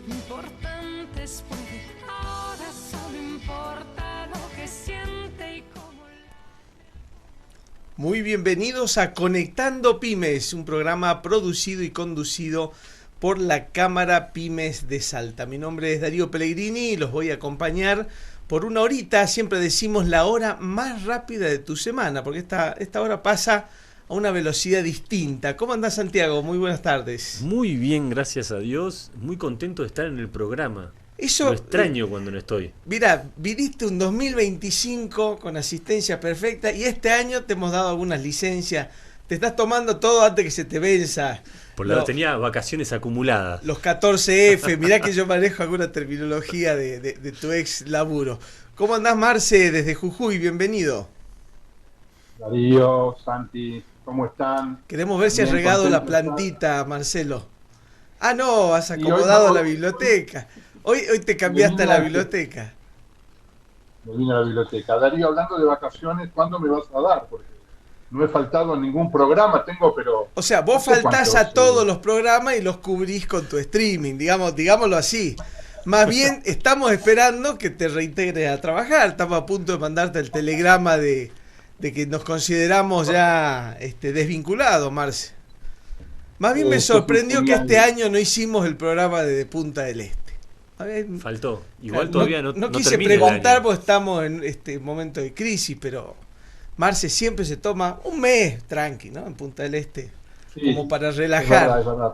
importantes puede, ahora solo importa lo que siente y cómo. Muy bienvenidos a Conectando Pymes, un programa producido y conducido por la Cámara Pymes de Salta. Mi nombre es Darío Pellegrini y los voy a acompañar por una horita. Siempre decimos la hora más rápida de tu semana, porque esta hora pasa a una velocidad distinta. ¿Cómo andás, Santiago? Muy buenas tardes. Muy bien, gracias a Dios. Muy contento de estar en el programa. Eso, lo extraño cuando no estoy. Mirá, viniste un 2025 con asistencia perfecta y este año te hemos dado algunas licencias. Te estás tomando todo antes que se te venza. Por lo tenía vacaciones acumuladas. Los 14F, mirá que yo manejo alguna terminología de tu ex laburo. ¿Cómo andás, Marce, desde Jujuy? Bienvenido. Darío, Santi, ¿cómo están? Queremos ver si has regado la plantita, Marcelo. Ah, no, has acomodado la biblioteca. Hoy te cambiaste a la biblioteca. Me vine a la biblioteca. Darío, hablando de vacaciones, ¿cuándo me vas a dar? Porque no he faltado en ningún programa, pero... O sea, vos faltás a todos los programas y los cubrís con tu streaming, digámoslo así. Más bien, estamos esperando que te reintegres a trabajar. Estamos a punto de mandarte el telegrama de que nos consideramos ya desvinculados, Marce. Más bien me sorprendió que este año no hicimos el programa de Punta del Este. A ver, faltó. Igual todavía no quise preguntar porque estamos en este momento de crisis, pero Marce siempre se toma un mes tranqui, ¿no? En Punta del Este, sí, como para relajar. Es verdad.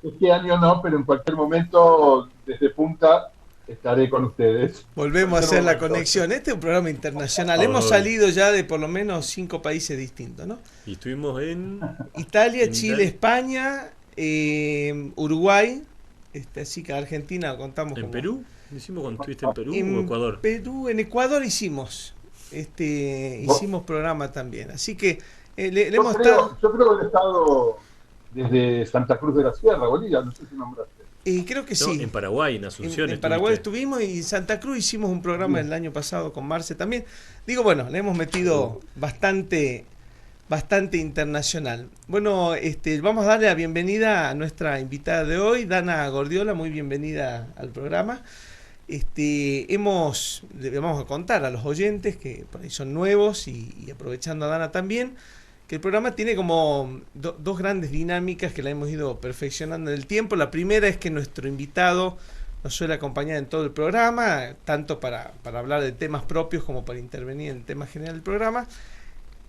Este año no, pero en cualquier momento desde Punta estaré con ustedes. Volvemos a hacer la conexión. Este es un programa internacional. Hemos salido ya de por lo menos 5 países distintos, ¿no? Y estuvimos en Italia, Chile, España, Uruguay. Así que Argentina contamos ¿En como... Perú? ¿Hicimos cuando estuviste en Perú o Ecuador? En Ecuador hicimos programa también. Así que yo creo que he estado desde Santa Cruz de la Sierra, Bolivia, no sé si nombraste. Creo que sí. En Paraguay, en Asunción. En Paraguay estuvimos y en Santa Cruz hicimos un programa el año pasado con Marce también. Digo, bueno, le hemos metido bastante internacional. Bueno, vamos a darle la bienvenida a nuestra invitada de hoy, Dana Gordiola. Muy bienvenida al programa. Le vamos a contar a los oyentes que por ahí son nuevos y aprovechando a Dana también, que el programa tiene como dos grandes dinámicas que la hemos ido perfeccionando en el tiempo. La primera es que nuestro invitado nos suele acompañar en todo el programa, tanto para hablar de temas propios como para intervenir en el tema general del programa.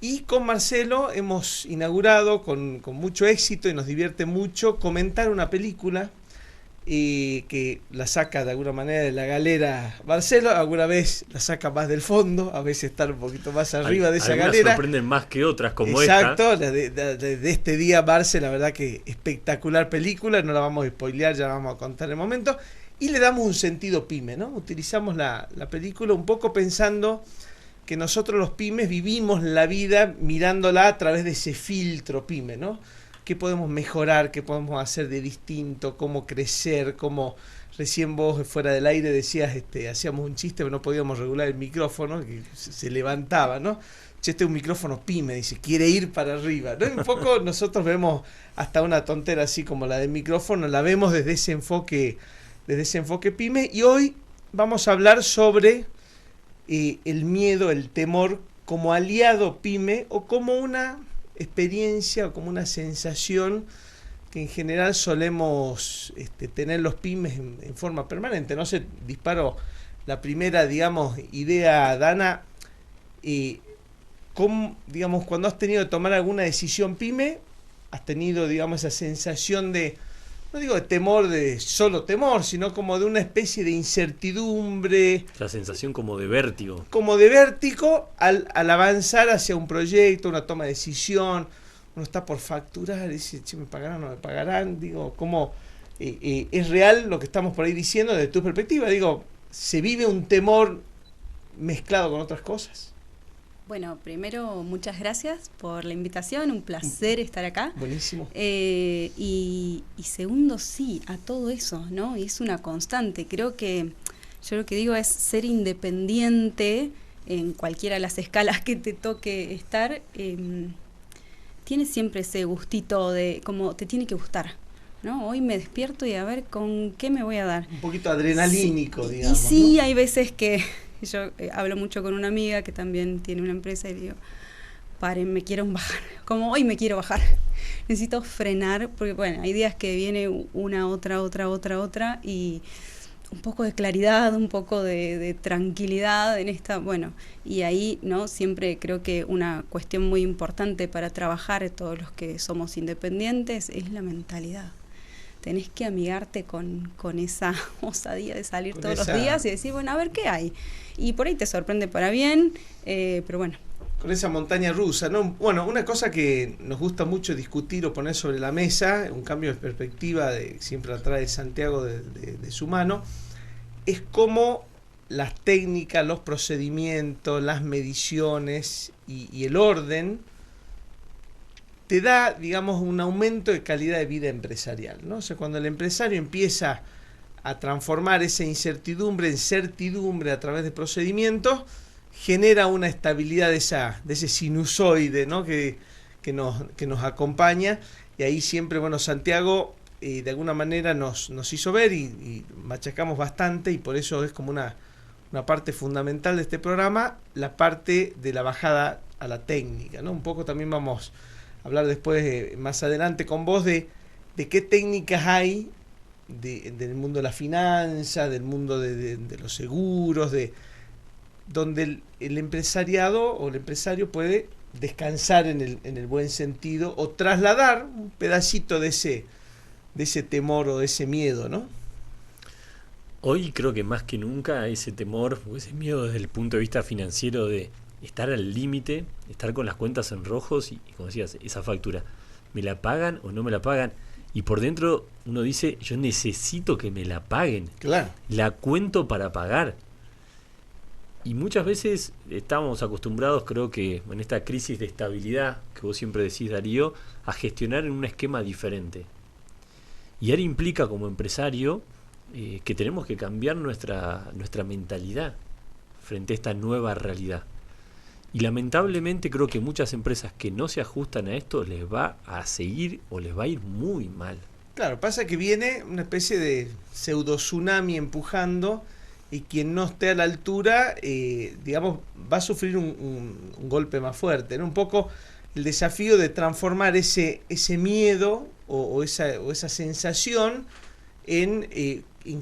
Y con Marcelo hemos inaugurado con mucho éxito y nos divierte mucho comentar una película que la saca de alguna manera de la galera Marcelo, alguna vez la saca más del fondo, a veces está un poquito más arriba de esa galera. Sorprenden más que otras como exacto, esta. Exacto, de este día Marcelo, la verdad que espectacular película, no la vamos a spoilear, ya la vamos a contar en el momento. Y le damos un sentido pyme, ¿no? Utilizamos la película un poco pensando que nosotros los pymes vivimos la vida mirándola a través de ese filtro pyme, ¿no? ¿Qué podemos mejorar? ¿Qué podemos hacer de distinto? ¿Cómo crecer? ¿Cómo recién vos fuera del aire decías, hacíamos un chiste, pero no podíamos regular el micrófono, que se levantaba, ¿no? Che, este es un micrófono pyme, dice, quiere ir para arriba, ¿no? Un poco nosotros vemos hasta una tontera así como la del micrófono, la vemos desde ese enfoque pyme, y hoy vamos a hablar sobre el miedo, el temor como aliado pyme o como una experiencia o como una sensación que en general solemos tener los pymes en forma permanente. No sé, disparo la primera, digamos, idea, Dana. Digamos, cuando has tenido que tomar alguna decisión pyme, has tenido, digamos, esa sensación de, no digo de temor, de solo temor, sino como de una especie de incertidumbre. La sensación como de vértigo. Como de vértigo al avanzar hacia un proyecto, una toma de decisión. Uno está por facturar, dice, che, ¿me pagarán o no me pagarán? Digo, ¿cómo es real lo que estamos por ahí diciendo desde tu perspectiva? Digo, ¿se vive un temor mezclado con otras cosas? Bueno, primero, muchas gracias por la invitación, un placer estar acá. Buenísimo. Y segundo, sí, a todo eso, ¿no? Y es una constante. Creo que yo lo que digo es ser independiente en cualquiera de las escalas que te toque estar. Tiene siempre ese gustito de como te tiene que gustar. ¿no? Hoy me despierto y a ver con qué me voy a dar. Un poquito adrenalínico, Sí, digamos. y sí, ¿no? hay veces que yo hablo mucho con una amiga que también tiene una empresa y le digo, paren, me quiero bajar, como hoy me quiero bajar. Necesito frenar, porque bueno, hay días que viene una, otra, y un poco de claridad, un poco de tranquilidad en esta, bueno, y ahí, ¿no? Siempre creo que una cuestión muy importante para trabajar todos los que somos independientes es la mentalidad. Tenés que amigarte con esa osadía de salir Con todos esa- los días y decir, bueno, a ver qué hay. Y por ahí te sorprende para bien, pero bueno. Con esa montaña rusa, ¿no? Bueno, una cosa que nos gusta mucho discutir o poner sobre la mesa, un cambio de perspectiva siempre la trae Santiago de su mano, es cómo las técnicas, los procedimientos, las mediciones y el orden te da, digamos, un aumento de calidad de vida empresarial, ¿no? O sea, cuando el empresario empieza a transformar esa incertidumbre en certidumbre a través de procedimientos, genera una estabilidad de ese sinusoide, ¿no? que nos acompaña, y ahí siempre, bueno, Santiago de alguna manera nos hizo ver y machacamos bastante, y por eso es como una parte fundamental de este programa, la parte de la bajada a la técnica, ¿no? Un poco también vamos a hablar después, más adelante con vos, de qué técnicas hay del mundo de la finanza, del mundo de los seguros, donde el empresariado o el empresario puede descansar en el buen sentido o trasladar un pedacito de ese temor o de ese miedo, ¿no? Hoy creo que más que nunca ese temor o ese miedo desde el punto de vista financiero de estar al límite, estar con las cuentas en rojos y como decías, esa factura, ¿me la pagan o no me la pagan? Y por dentro uno dice, yo necesito que me la paguen, Claro. la cuento para pagar. Y muchas veces estamos acostumbrados, creo que en esta crisis de estabilidad que vos siempre decís, Darío, a gestionar en un esquema diferente. Y ahora implica como empresario que tenemos que cambiar nuestra mentalidad frente a esta nueva realidad. Y lamentablemente creo que muchas empresas que no se ajustan a esto les va a seguir o les va a ir muy mal. Claro, pasa que viene una especie de pseudo tsunami empujando, y quien no esté a la altura, digamos, va a sufrir un golpe más fuerte, ¿no? Un poco el desafío de transformar ese miedo o esa sensación en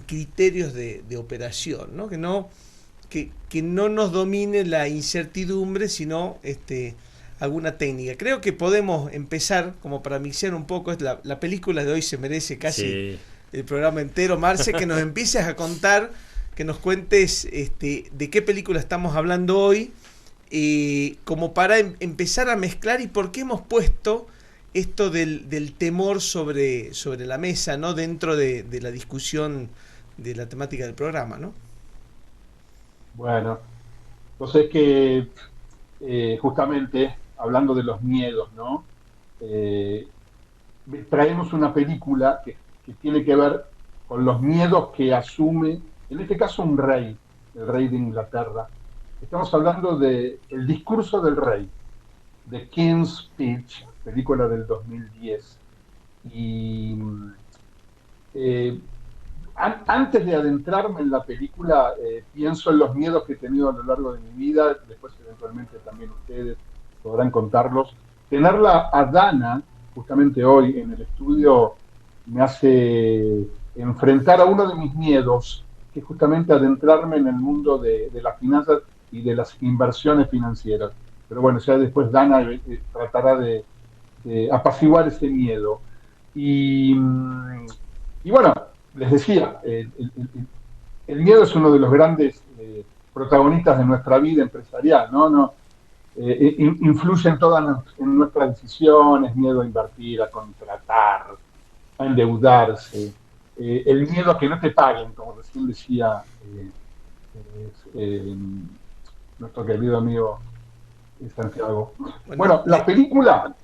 criterios de operación, ¿no? Que no nos domine la incertidumbre, sino alguna técnica. Creo que podemos empezar, como para mixear un poco, la película de hoy se merece casi Sí. el programa entero, Marce, que nos empieces a contar, que nos cuentes de qué película estamos hablando hoy, como para empezar a mezclar y por qué hemos puesto esto del temor sobre la mesa, ¿no? Dentro de la discusión de la temática del programa, ¿no? Bueno, entonces que justamente hablando de los miedos, ¿no? Eh, Traemos una película que tiene que ver con los miedos que asume, en este caso un rey, el rey de Inglaterra. Estamos hablando de El discurso del rey, The King's Speech, película del 2010. Y eh, antes de adentrarme en la película, pienso en los miedos que he tenido a lo largo de mi vida, después eventualmente también ustedes podrán contarlos. Tenerla a Dana, justamente hoy en el estudio, me hace enfrentar a uno de mis miedos, que es justamente adentrarme en el mundo de las finanzas y de las inversiones financieras. Pero bueno, ya después Dana tratará de apaciguar ese miedo. Y bueno, les decía, el miedo es uno de los grandes protagonistas de nuestra vida empresarial, ¿no? Influye en nuestras decisiones, miedo a invertir, a contratar, a endeudarse, el miedo a que no te paguen, como recién decía nuestro querido amigo Santiago. Bueno, la película,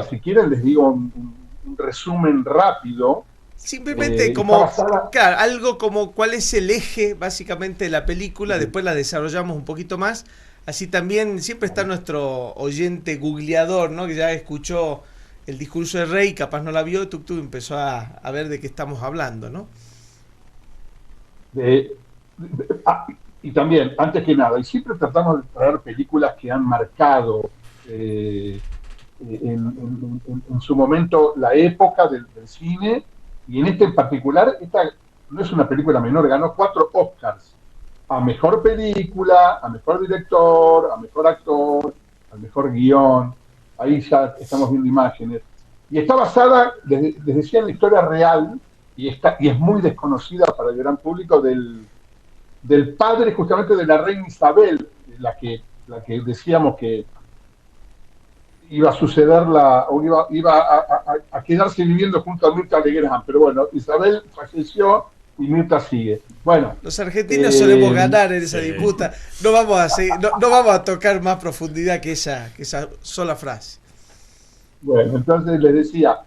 si quieren, les digo un resumen rápido. Simplemente claro, algo como cuál es el eje básicamente de la película, después la desarrollamos un poquito más, así también siempre está nuestro oyente googleador, ¿no? Que ya escuchó el discurso del rey, capaz no la vio, y Tuk empezó a ver de qué estamos hablando, ¿no? Y también, antes que nada, y siempre tratamos de traer películas que han marcado en su momento la época del cine, y en este en particular, esta no es una película menor, ganó 4 Oscars a mejor película, a mejor director, a mejor actor, al mejor guión. Ahí ya estamos viendo imágenes. Y está basada, les decía, en la historia real, y es muy desconocida para el gran público, del padre justamente de la reina Isabel, la que decíamos que iba a sucederla, o iba a quedarse viviendo junto a Mirta Legrand, pero bueno, Isabel falleció y Mirta sigue. Bueno, los argentinos solemos ganar en esa sí. disputa. No vamos a seguir, no vamos a tocar más profundidad que esa sola frase. Bueno, entonces les decía,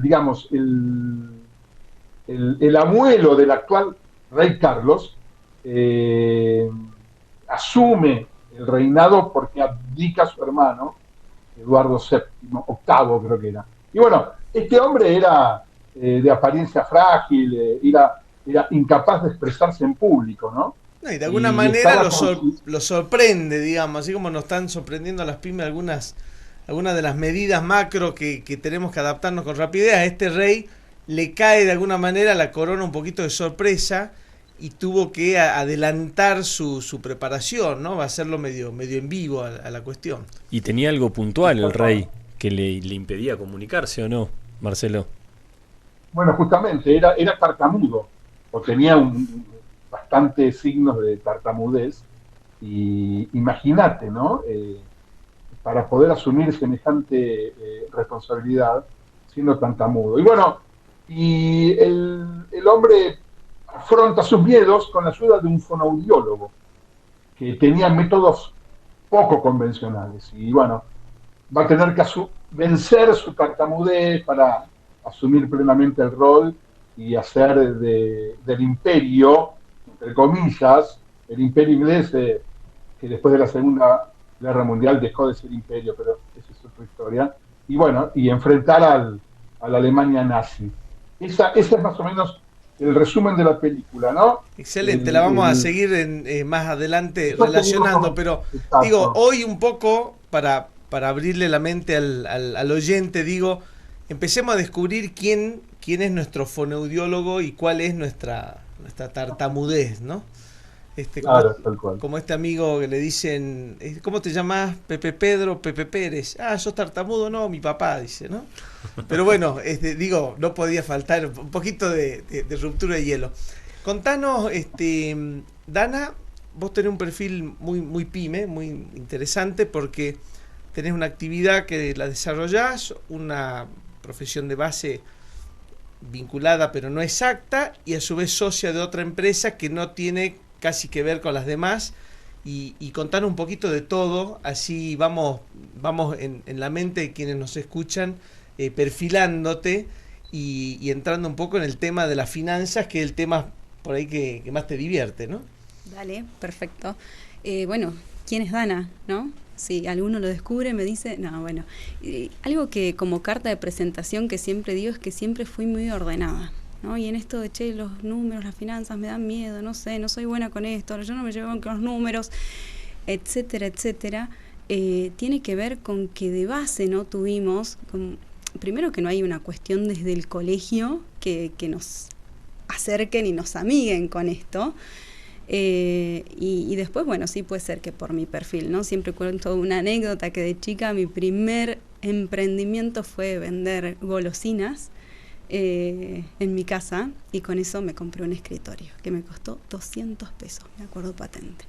digamos, el abuelo del actual rey Carlos asume el reinado porque abdica a su hermano, Eduardo VII, octavo creo que era. Y bueno, este hombre era de apariencia frágil, era incapaz de expresarse en público, ¿no? No, y de alguna manera lo sorprende, digamos, así como nos están sorprendiendo a las pymes algunas de las medidas macro que tenemos que adaptarnos con rapidez. A este rey le cae de alguna manera la corona un poquito de sorpresa y tuvo que adelantar su preparación, ¿no? Va a hacerlo medio en vivo a la cuestión. Y tenía algo puntual el rey que le impedía comunicarse, ¿o no, Marcelo? Bueno, justamente, era tartamudo, o tenía bastantes signos de tartamudez, y imagínate, ¿no? Para poder asumir semejante responsabilidad siendo tartamudo. Y bueno, y el hombre afronta sus miedos con la ayuda de un fonoaudiólogo que tenía métodos poco convencionales. Y bueno, va a tener que vencer su tartamudez para asumir plenamente el rol y hacer del imperio, entre comillas, el imperio inglés, que después de la Segunda Guerra Mundial dejó de ser imperio, pero esa es otra historia. Y bueno, y enfrentar a la Alemania nazi. Ese es más o menos el resumen de la película, ¿no? Excelente, la vamos a seguir más adelante relacionando, pero exacto. Digo, hoy un poco, para abrirle la mente al oyente, digo, empecemos a descubrir quién es nuestro fonoaudiólogo y cuál es nuestra tartamudez, ¿no? Claro, tal cual. Como este amigo que le dicen, ¿cómo te llamas? Pepe Pedro, Pepe Pérez. Ah, ¿sos tartamudo? No, mi papá, dice, ¿no? Pero bueno, digo, no podía faltar un poquito de ruptura de hielo. Contanos, Dana, vos tenés un perfil muy pyme, muy interesante, porque tenés una actividad que la desarrollás, una profesión de base vinculada pero no exacta, y a su vez socia de otra empresa que no tiene casi que ver con las demás, y contar un poquito de todo, así vamos en la mente de quienes nos escuchan, perfilándote y entrando un poco en el tema de las finanzas, que es el tema por ahí que más te divierte, ¿no? Dale, perfecto. Bueno, ¿quién es Dana, no? Si alguno lo descubre, me dice, no, bueno, algo que como carta de presentación que siempre digo es que siempre fui muy ordenada, ¿no? Y en esto de, los números, las finanzas me dan miedo, no sé, no soy buena con esto, yo no me llevo con los números, etcétera, etcétera, tiene que ver con que de base no tuvimos, primero que no hay una cuestión desde el colegio que nos acerquen y nos amiguen con esto. Y después, bueno, sí puede ser que por mi perfil, ¿no? Siempre cuento una anécdota que de chica mi primer emprendimiento fue vender golosinas en mi casa, y con eso me compré un escritorio que me costó 200 pesos, me acuerdo patente.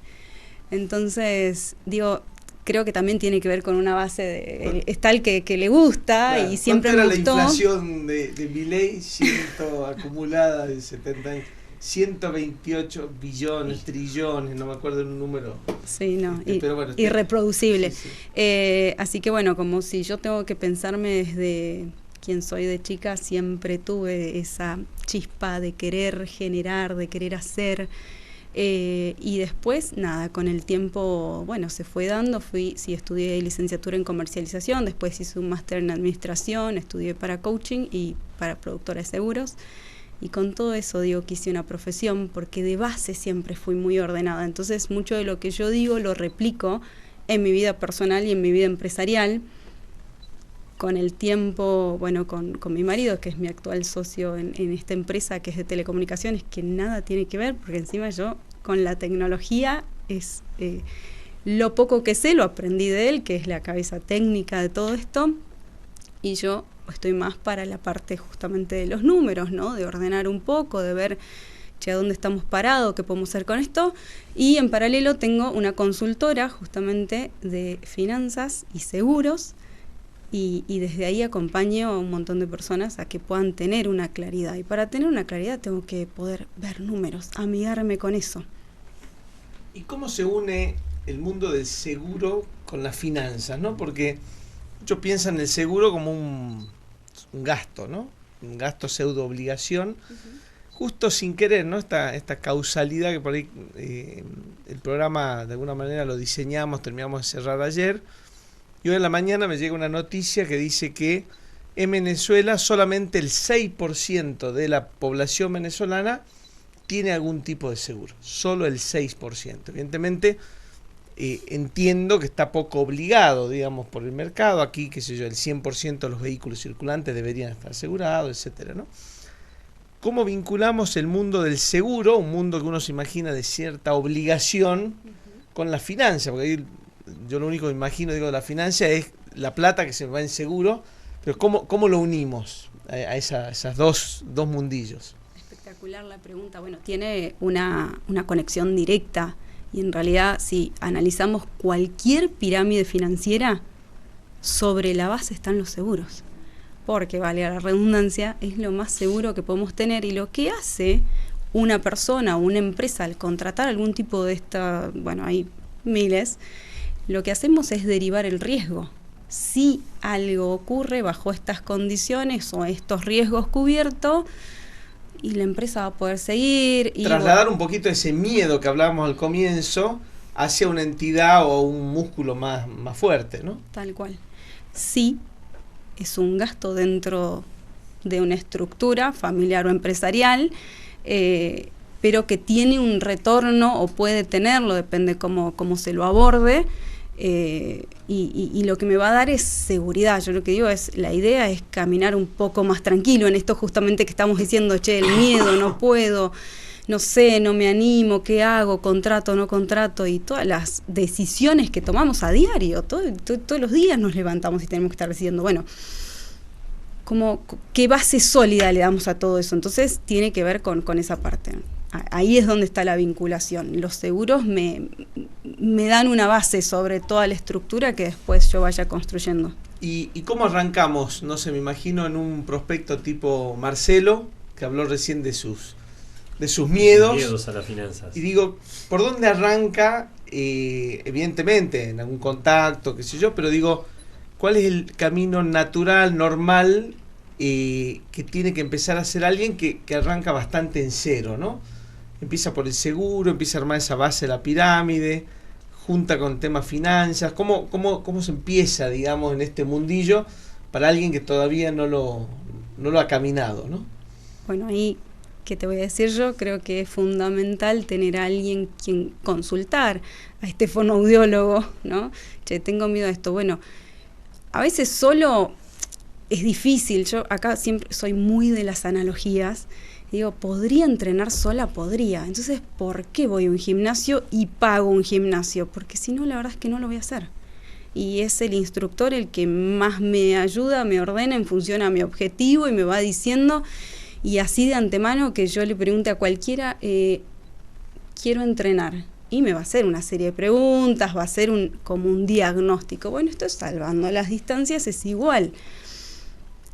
Entonces, digo, creo que también tiene que ver con una base de está el que le gusta, claro, y siempre me gustó. ¿Cuánto era la inflación de Milei acumulada de 70 años? 128 billones, trillones, no me acuerdo un número. Sí, no, pero bueno, irreproducible. Sí, sí. Así que bueno, como si yo tengo que pensarme desde quien soy de chica, siempre tuve esa chispa de querer generar, de querer hacer. Y después, nada, con el tiempo, bueno, se fue dando, estudié licenciatura en comercialización, después hice un máster en administración, estudié para coaching y para productora de seguros. Y con todo eso digo que hice una profesión, porque de base siempre fui muy ordenada. Entonces, mucho de lo que yo digo lo replico en mi vida personal y en mi vida empresarial. Con el tiempo, bueno, con mi marido, que es mi actual socio en esta empresa que es de telecomunicaciones, que nada tiene que ver, porque encima yo con la tecnología es lo poco que sé, lo aprendí de él, que es la cabeza técnica de todo esto, y yo estoy más para la parte justamente de los números, ¿no? De ordenar un poco, de ver a dónde estamos parados, qué podemos hacer con esto, y en paralelo tengo una consultora justamente de finanzas y seguros, y desde ahí acompaño a un montón de personas a que puedan tener una claridad. Y para tener una claridad tengo que poder ver números, amigarme con eso. ¿Y cómo se une el mundo del seguro con las finanzas, ¿no? Porque muchos piensan el seguro como un gasto, ¿no? Un gasto pseudo obligación, justo sin querer, ¿no? Esta causalidad que por ahí el programa de alguna manera lo diseñamos, terminamos de cerrar ayer. Y hoy en la mañana me llega una noticia que dice que en Venezuela solamente el 6% de la población venezolana tiene algún tipo de seguro. Solo el 6%. Evidentemente, entiendo que está poco obligado, digamos, por el mercado. Aquí, qué sé yo, el 100% de los vehículos circulantes deberían estar asegurados, etcétera, ¿no? ¿Cómo vinculamos el mundo del seguro, un mundo que uno se imagina de cierta obligación, con la finanza? Porque ahí yo lo único que imagino, digo, de la finanza es la plata que se va en seguro, pero ¿cómo lo unimos a esas dos mundillos? Espectacular la pregunta. Bueno, tiene una conexión directa, y en realidad si analizamos cualquier pirámide financiera, sobre la base están los seguros, porque, vale la redundancia, es lo más seguro que podemos tener. Y lo que hace una persona o una empresa al contratar algún tipo de bueno, hay miles, lo que hacemos es derivar el riesgo. Si algo ocurre bajo estas condiciones o estos riesgos cubiertos, y la empresa va a poder seguir. Y trasladar un poquito ese miedo que hablábamos al comienzo hacia una entidad o un músculo más fuerte, ¿no? Tal cual. Sí, es un gasto dentro de una estructura familiar o empresarial, pero que tiene un retorno, o puede tenerlo, depende cómo se lo aborde, y lo que me va a dar es seguridad. Yo lo que digo es, la idea es caminar un poco más tranquilo en esto justamente que estamos diciendo, el miedo, no puedo, no sé, no me animo, ¿qué hago? ¿Contrato, no contrato? Y todas las decisiones que tomamos a diario, todos los días nos levantamos y tenemos que estar decidiendo, bueno, ¿qué base sólida le damos a todo eso? Entonces tiene que ver con esa parte. Ahí es donde está la vinculación. Los seguros me dan una base sobre toda la estructura que después yo vaya construyendo. ¿Y cómo arrancamos? No sé, me imagino en un prospecto tipo Marcelo, que habló recién de sus miedos. Miedos a las finanzas. Y digo, ¿por dónde arranca? Evidentemente, en algún contacto, qué sé yo, pero digo, ¿cuál es el camino natural, normal, que tiene que empezar a hacer alguien que arranca bastante en cero, ¿no? Empieza por el seguro, empieza a armar esa base de la pirámide, junta con temas finanzas. ¿Cómo se empieza, digamos, en este mundillo para alguien que todavía no lo ha caminado, ¿no? Bueno, ahí, ¿qué te voy a decir yo? Creo que es fundamental tener a alguien quien consultar, a este fonoaudiólogo, ¿no? Tengo miedo a esto. Bueno, a veces solo es difícil. Yo acá siempre soy muy de las analogías. Digo, ¿podría entrenar sola? Podría. Entonces, ¿por qué voy a un gimnasio y pago un gimnasio? Porque si no, la verdad es que no lo voy a hacer. Y es el instructor el que más me ayuda, me ordena en función a mi objetivo y me va diciendo, y así de antemano que yo le pregunte a cualquiera, quiero entrenar. Y me va a hacer una serie de preguntas, va a ser como un diagnóstico. Bueno, esto es salvando las distancias, es igual.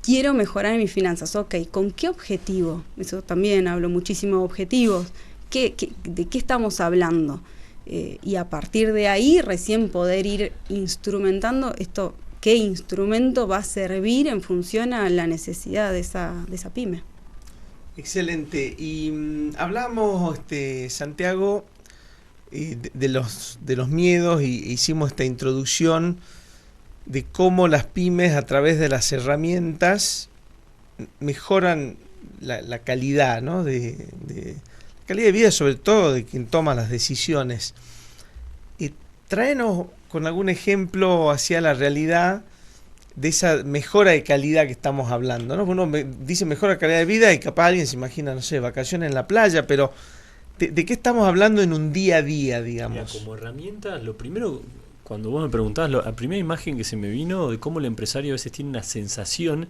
Quiero mejorar mis finanzas, ok, ¿con qué objetivo? Eso también hablo muchísimo de objetivos. ¿De qué estamos hablando? Y a partir de ahí recién poder ir instrumentando esto, qué instrumento va a servir en función a la necesidad de esa pyme. Excelente. Y hablamos, Santiago, de los miedos y hicimos esta introducción de cómo las pymes a través de las herramientas mejoran la calidad, ¿no? de calidad de vida, sobre todo de quien toma las decisiones. Tráenos con algún ejemplo hacia la realidad de esa mejora de calidad que estamos hablando, ¿no? Uno dice mejora de calidad de vida y capaz alguien se imagina, no sé, vacaciones en la playa, pero ¿de qué estamos hablando en un día a día, digamos? Mira, como herramienta, lo primero, cuando vos me preguntabas, la primera imagen que se me vino de cómo el empresario a veces tiene una sensación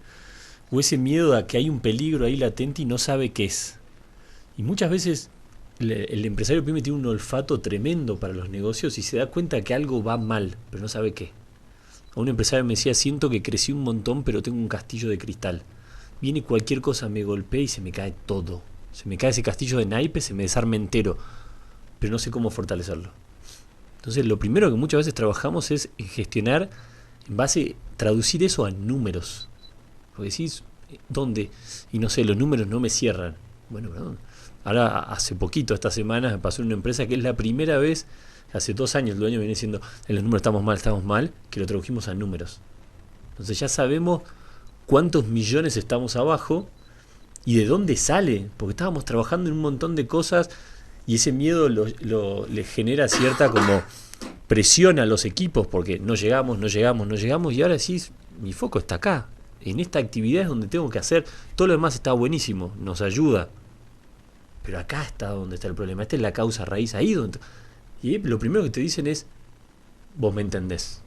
o ese miedo a que hay un peligro ahí latente y no sabe qué es. Y muchas veces el empresario pyme tiene un olfato tremendo para los negocios y se da cuenta que algo va mal, pero no sabe qué. A un empresario me decía, siento que crecí un montón, pero tengo un castillo de cristal. Viene cualquier cosa, me golpea y se me cae todo. Se me cae ese castillo de naipes, se me desarma entero, pero no sé cómo fortalecerlo. Entonces lo primero que muchas veces trabajamos es en gestionar, en base, traducir eso a números. Porque decís, ¿dónde? Y no sé, los números no me cierran. Bueno, perdón. Ahora, hace poquito, esta semana, me pasó en una empresa que es la primera vez, hace 2 años el dueño viene diciendo, en los números estamos mal, que lo tradujimos a números. Entonces ya sabemos cuántos millones estamos abajo y de dónde sale, porque estábamos trabajando en un montón de cosas y ese miedo le genera cierta como presión a los equipos, porque no llegamos y ahora decís, mi foco está acá, en esta actividad es donde tengo que hacer, todo lo demás está buenísimo, nos ayuda. Pero acá está donde está el problema, esta es la causa raíz, ahí donde... Y lo primero que te dicen es, vos me entendés.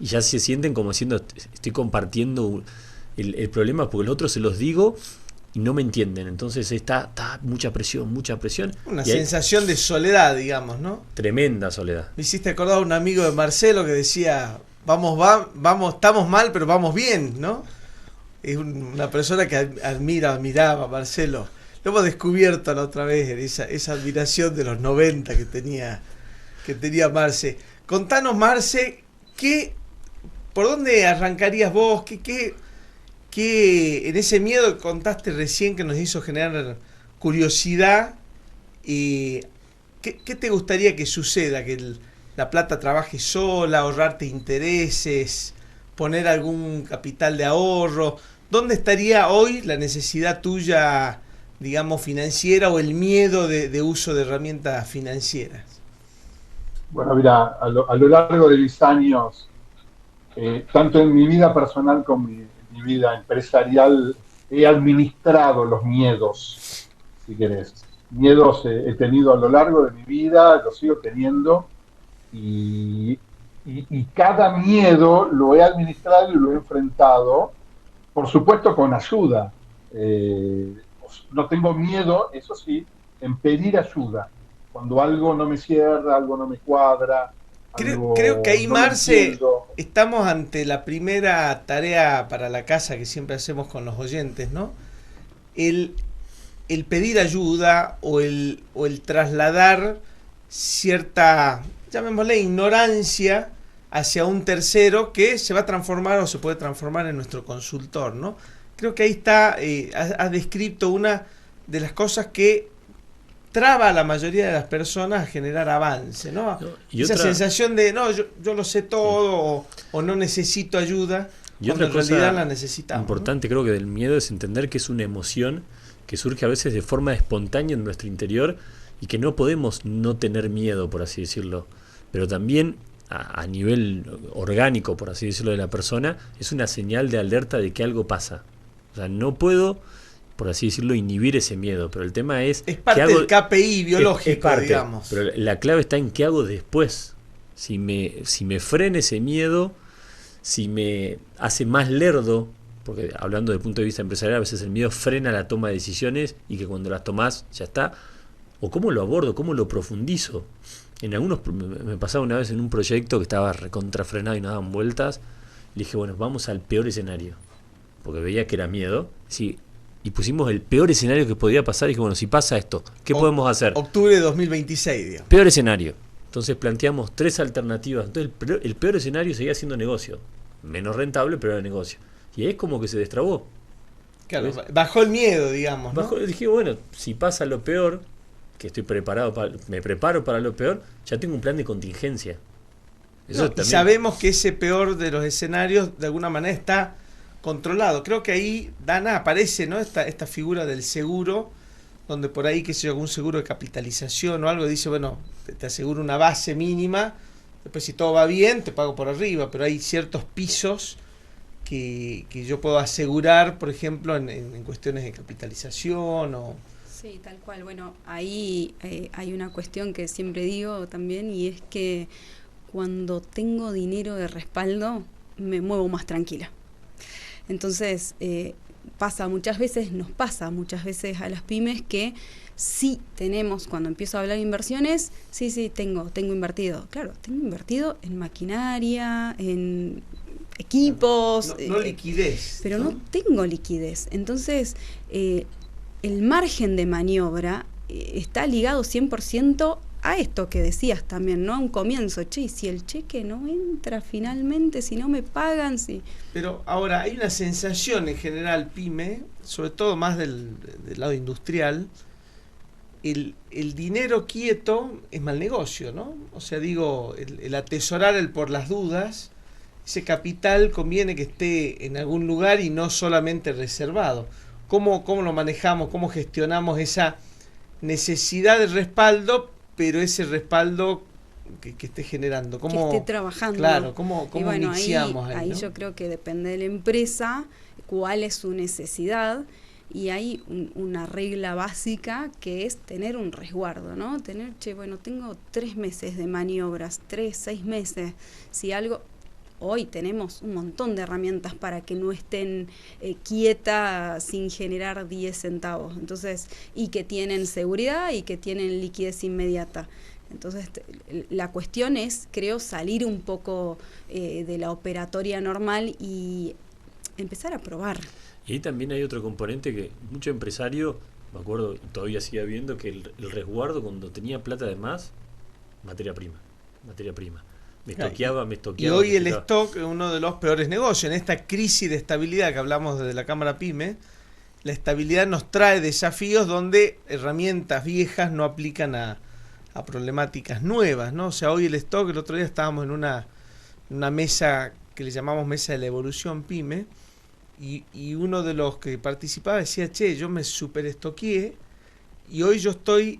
Y ya se sienten como diciendo, estoy compartiendo el problema porque los otros se los digo y no me entienden. Entonces está mucha presión. Una sensación de soledad, digamos, ¿no? Tremenda soledad. Me hiciste acordar a un amigo de Marcelo que decía, vamos, estamos mal, pero vamos bien, ¿no? Es una persona que admiraba a Marcelo. Lo hemos descubierto la otra vez, esa admiración de los 90 que tenía Marce. Contanos, Marce, ¿por dónde arrancarías vos? ¿Qué en ese miedo que contaste recién que nos hizo generar curiosidad? ¿Qué te gustaría que suceda? ¿Que la plata trabaje sola, ahorrarte intereses, poner algún capital de ahorro? ¿Dónde estaría hoy la necesidad tuya, digamos, financiera o el miedo de uso de herramientas financieras? Bueno, mira, a lo largo de mis años, tanto en mi vida personal como en mi vida empresarial, he administrado los miedos, si querés. Miedos he tenido a lo largo de mi vida, los sigo teniendo, y cada miedo lo he administrado y lo he enfrentado, por supuesto con ayuda. No tengo miedo, eso sí, en pedir ayuda. Cuando algo no me cierra, algo no me cuadra. Creo que ahí, no, Marce, estamos ante la primera tarea para la casa que siempre hacemos con los oyentes, ¿no? El pedir ayuda o el trasladar cierta, llamémosle, ignorancia hacia un tercero que se va a transformar o se puede transformar en nuestro consultor, ¿no? Creo que ahí está, has descrito una de las cosas que traba a la mayoría de las personas a generar avance, ¿no? Y esa sensación de, no, yo lo sé todo, o no necesito ayuda, y cuando otra en realidad la necesitamos. Importante, ¿no? Creo que del miedo es entender que es una emoción que surge a veces de forma espontánea en nuestro interior y que no podemos no tener miedo, por así decirlo. Pero también a nivel orgánico, por así decirlo, de la persona, es una señal de alerta de que algo pasa. O sea, no puedo, por así decirlo, inhibir ese miedo, pero el tema es parte del KPI biológico, es parte, digamos. Pero la clave está en qué hago después. Si me frena ese miedo, si me hace más lerdo, porque hablando desde el punto de vista empresarial, a veces el miedo frena la toma de decisiones y que cuando las tomás ya está. O cómo lo abordo, cómo lo profundizo. Me pasaba una vez en un proyecto que estaba recontrafrenado y no daban vueltas. Le dije, bueno, vamos al peor escenario, porque veía que era miedo. Sí, y pusimos el peor escenario que podía pasar. Y dije, bueno, si pasa esto, ¿qué podemos hacer? Octubre de 2026, digamos. Peor escenario. Entonces planteamos 3 alternativas. Entonces el peor escenario seguía siendo negocio. Menos rentable, pero era negocio. Y ahí es como que se destrabó. Claro, ¿Ves? bajó el miedo, digamos, ¿no? Dije, bueno, si pasa lo peor, que estoy preparado, me preparo para lo peor, ya tengo un plan de contingencia. Eso No, y también. sabemos que ese peor de los escenarios de alguna manera está controlado. Creo que ahí, Dana, aparece, ¿no? Esta figura del seguro, donde por ahí, qué sé yo, algún seguro de capitalización o algo, dice, bueno, te aseguro una base mínima, después si todo va bien, te pago por arriba, pero hay ciertos pisos que yo puedo asegurar, por ejemplo, en cuestiones de capitalización o... Sí, tal cual. Bueno, ahí hay una cuestión que siempre digo también, y es que cuando tengo dinero de respaldo, me muevo más tranquila. Entonces, nos pasa muchas veces a las pymes que sí tenemos, cuando empiezo a hablar de inversiones, sí, tengo invertido. Claro, tengo invertido en maquinaria, en equipos. No liquidez. Pero no tengo liquidez. Entonces, el margen de maniobra está ligado 100% a esto que decías también, ¿no? A un comienzo, y si el cheque no entra finalmente, si no me pagan, si... Pero ahora, hay una sensación en general, pyme, sobre todo más del lado industrial, el dinero quieto es mal negocio, ¿no? O sea, digo, el atesorar el por las dudas, ese capital conviene que esté en algún lugar y no solamente reservado. ¿Cómo lo manejamos? ¿Cómo gestionamos esa necesidad de respaldo, pero ese respaldo que esté generando? ¿Cómo, que esté trabajando. Claro, ¿cómo y bueno, iniciamos ahí, ahí ¿no? yo creo que depende de la empresa, cuál es su necesidad, y hay una regla básica que es tener un resguardo, ¿no? Tener, tengo 3 meses de maniobras, 6 meses, si algo... Hoy tenemos un montón de herramientas para que no estén quietas sin generar 10 centavos. Entonces, y que tienen seguridad y que tienen liquidez inmediata. Entonces, la cuestión es, creo, salir un poco de la operatoria normal y empezar a probar. Y ahí también hay otro componente que mucho empresario, me acuerdo, todavía sigue habiendo, que el resguardo cuando tenía plata de más, materia prima. Me estoqueaba. Y hoy el stock es uno de los peores negocios. En esta crisis de estabilidad que hablamos desde la Cámara PYME, la estabilidad nos trae desafíos donde herramientas viejas no aplican a problemáticas nuevas, ¿no? O sea, hoy el stock, el otro día estábamos en una mesa que le llamamos Mesa de la Evolución PYME, y uno de los que participaba decía, yo me super estoqueé y hoy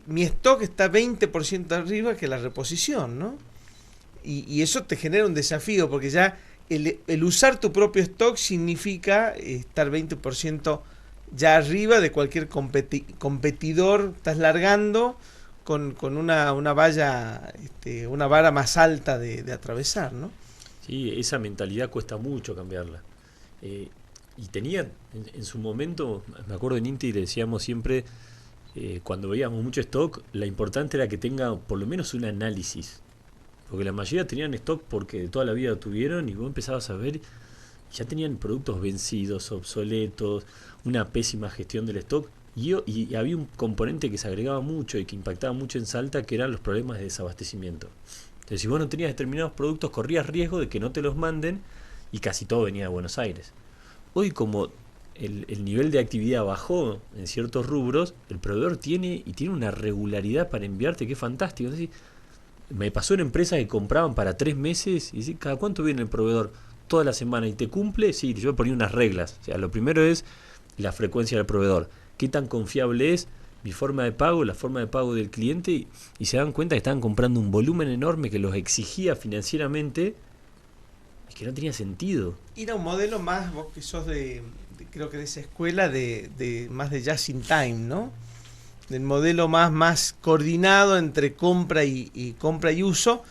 mi stock está 20% arriba que la reposición, ¿no? Y eso te genera un desafío, porque ya el usar tu propio stock significa estar 20% ya arriba de cualquier competidor. Estás largando con una valla, una vara más alta de atravesar, ¿no? Sí, esa mentalidad cuesta mucho cambiarla. Y tenía, en su momento, me acuerdo en Inti le decíamos siempre, cuando veíamos mucho stock, la importante era que tenga por lo menos un análisis. Porque la mayoría tenían stock porque de toda la vida lo tuvieron, y vos empezabas a ver, ya tenían productos vencidos, obsoletos, una pésima gestión del stock. Y había un componente que se agregaba mucho y que impactaba mucho en Salta, que eran los problemas de desabastecimiento. Entonces, si vos no tenías determinados productos, corrías riesgo de que no te los manden, y casi todo venía de Buenos Aires. Hoy, como el nivel de actividad bajó en ciertos rubros, el proveedor tiene una regularidad para enviarte que es fantástico. Entonces, me pasó en empresas que compraban para 3 meses y decís, ¿cada cuánto viene el proveedor? Toda la semana, y te cumple. Sí, yo ponía unas reglas. O sea, lo primero es la frecuencia del proveedor. ¿Qué tan confiable es mi forma de pago, la forma de pago del cliente? Y se dan cuenta que estaban comprando un volumen enorme que los exigía financieramente y que no tenía sentido. Ir a un modelo más, vos que sos creo que de esa escuela, de más de just in time, ¿no? Del modelo más coordinado entre compra y uso,